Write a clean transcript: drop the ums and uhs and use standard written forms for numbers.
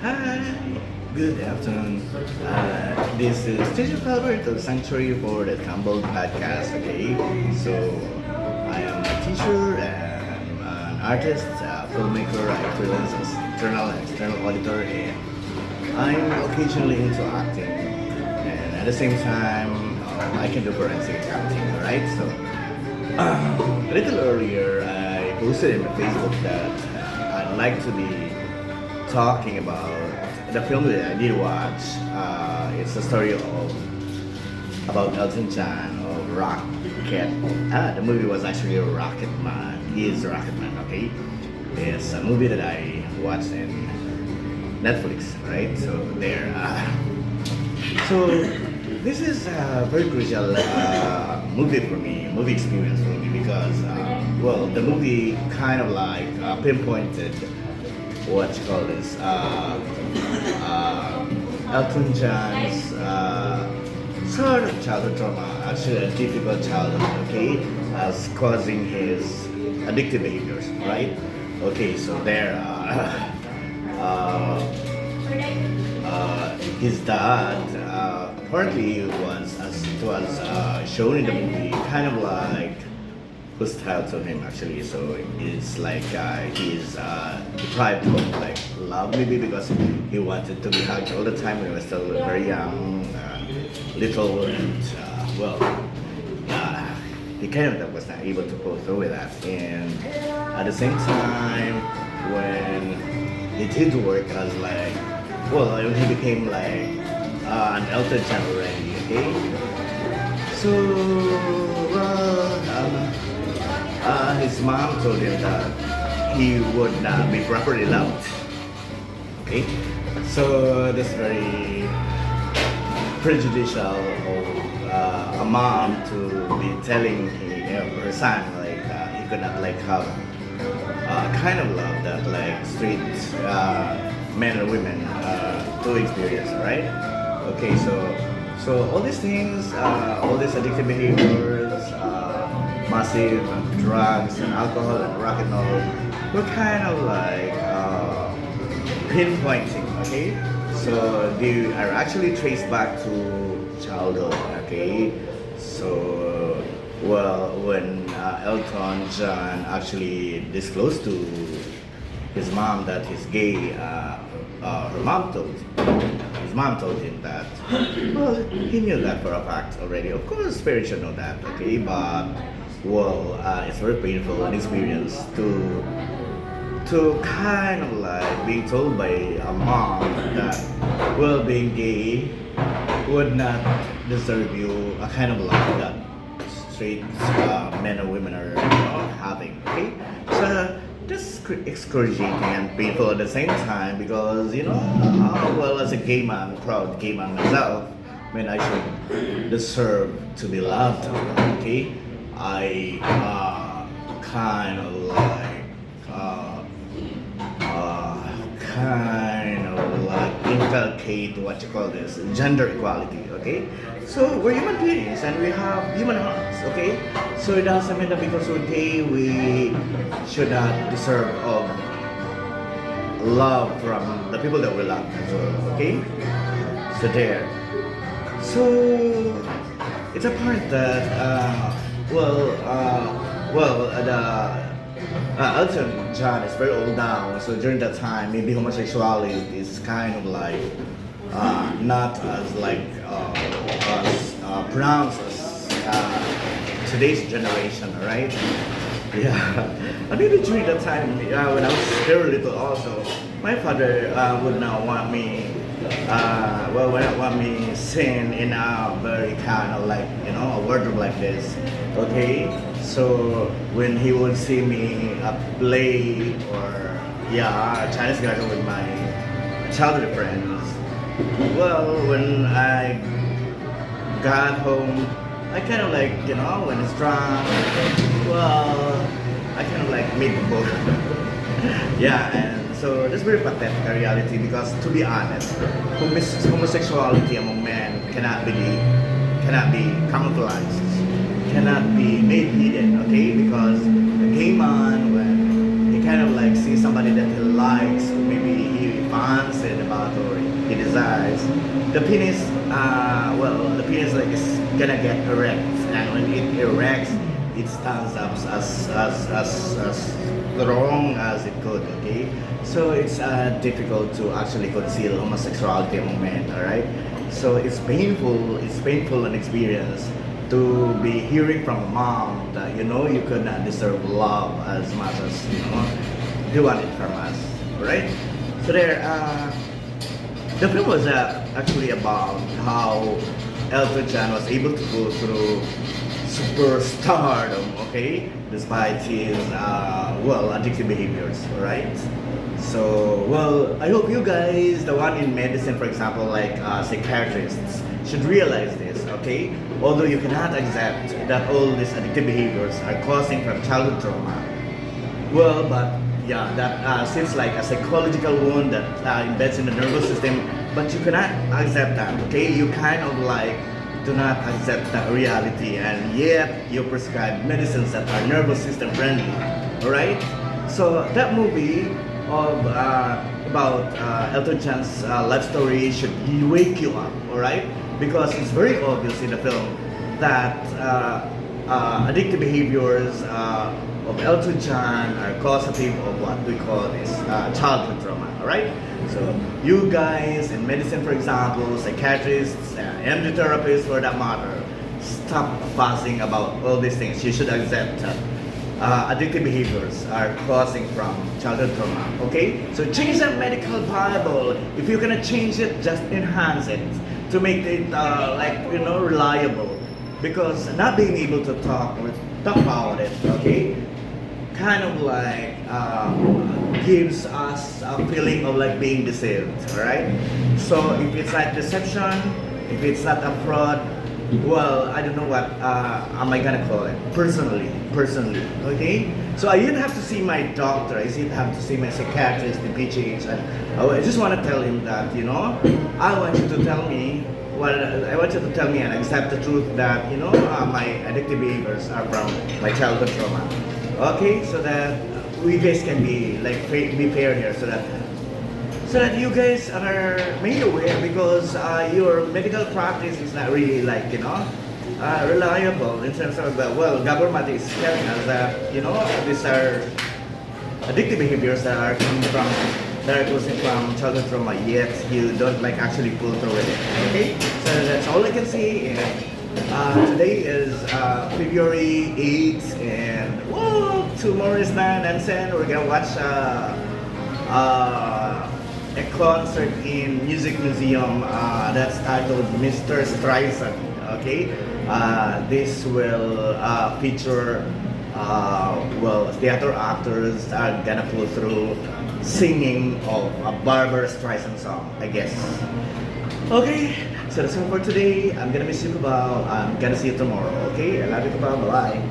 Hi, good afternoon. This is teacher Felbert of Sanctuary for the Campbell podcast. Okay, so I am a teacher and an artist, filmmaker. I freelance as internal and external auditor, and I'm occasionally into acting. And at the same time, I can do forensic acting. Alright, so a little earlier, I posted in the Facebook that I'd like to be talking about the film that I did watch. It's a story of about Elton John of Rocket. The movie was actually Rocket Man. He is Rocket Man. Okay, it's a movie that I watched in Netflix. Right, so there. So this is a very crucial movie for me, movie experience for me because well, the movie kind of like pinpointed what you call this Elton John's sort of childhood trauma, actually a difficult childhood, okay, as causing his addictive behaviors, right? Okay, so there, his dad apparently was, as it was shown in the movie, kind of like hostile to him actually. So it's like he's deprived of like love maybe because he wanted to be hugged all the time when he was still very young, little, and well, he kind of was not able to pull through with that. And at the same time, when he did work as like, well, when he became like an Elton John already, okay. So well. His mom told him that he would not be properly loved. Okay, so that's very prejudicial of a mom to be telling her son like he could not like have kind of love that like straight men and women do experience, right? Okay, so all these things, all these addictive behaviors. Massive drugs and alcohol and rock and roll were kind of like pinpointing, okay? So they are actually traced back to childhood, okay? So, well, when Elton John actually disclosed to his mom that he's gay, his mom told him that, well, he knew that for a fact already. Of course, parents should know that, okay? But well, it's very painful an experience to kind of like being told by a mom that well being gay would not deserve you a kind of love that straight men or women are having. Okay, so just excruciating and painful at the same time because well, as a gay man, proud gay man myself, I mean I should deserve to be loved. Okay. I kind of like inculcate what you call this gender equality. Okay, so we're human beings and we have human hearts. Okay, so it doesn't mean that because we're gay we should not deserve of love from the people that we love as well. Okay, so there. So it's a part that. Elton John is very old now, so during that time, maybe homosexuality is kind of like not as like as pronounced as today's generation, right? Yeah, and maybe during that time, when I was very little, also, my father would not want me. Would not want me sing in a very kind of like a wardrobe like this. Okay, so when he would see me play or Chinese garden with my childhood friends, well, when I got home, I kind of like when it's drunk, well, I kind of like made both. Yeah, and so that's very pathetic reality because to be honest, homosexuality among men cannot be camouflaged, cannot be made hidden, okay? Because a gay man, when he kind of like sees somebody that he likes, maybe he fancies about the penis, the penis like is gonna get erect, and when it erects, it stands up as strong as it could. Okay, so it's difficult to actually conceal homosexuality among men. All right, so it's painful. It's painful an experience to be hearing from a mom that you could not deserve love as much as you want it from us. All right, so there. The film was actually about how Elton John was able to go through superstardom, okay, despite his addictive behaviors, right? So, I hope you guys, the one in medicine, for example, like psychiatrists, should realize this, okay? Although you cannot accept that all these addictive behaviors are causing from childhood trauma, but yeah, that seems like a psychological wound that embeds in the nervous system, but you cannot accept that, okay? You kind of like do not accept that reality, and yet you prescribe medicines that are nervous system friendly, alright? So that movie of about Elton John's life story should wake you up, alright? Because it's very obvious in the film that addictive behaviors of Elton John are causative of what we call this childhood trauma, alright? So you guys in medicine, for example, psychiatrists, MD therapists for that matter, stop fussing about all these things. You should accept that addictive behaviors are causing from childhood trauma, okay? So change the medical Bible. If you're gonna change it, just enhance it to make it reliable. Because not being able to talk about it, okay, kind of like gives us a feeling of like being deceived, alright? So if it's like deception, if it's not a fraud, I don't know what am I gonna call it, personally, okay? So I didn't have to see my doctor, I didn't have to see my psychiatrist, the PGH, and I just want to tell him that, I want you to tell me I want you to tell me and accept the truth that my addictive behaviors are from my childhood trauma. Okay, so that we guys can be like be fair here, so that you guys are made aware, because your medical practice is not really like reliable in terms of government is telling us that these are addictive behaviors that are coming from childhood trauma, yet you don't like actually pull through with it. Okay, so that's all I can say. And today is February 8th, and tomorrow is 9 and 10. We're gonna watch a concert in Music Museum that's titled Mr. Streisand. Okay, this will feature theater actors are gonna pull through singing of a Barbara Streisand song, I guess. Okay, so that's all for today. I'm gonna miss you, Kabal. I'm gonna see you tomorrow. Okay, I love you, Kabal. Bye.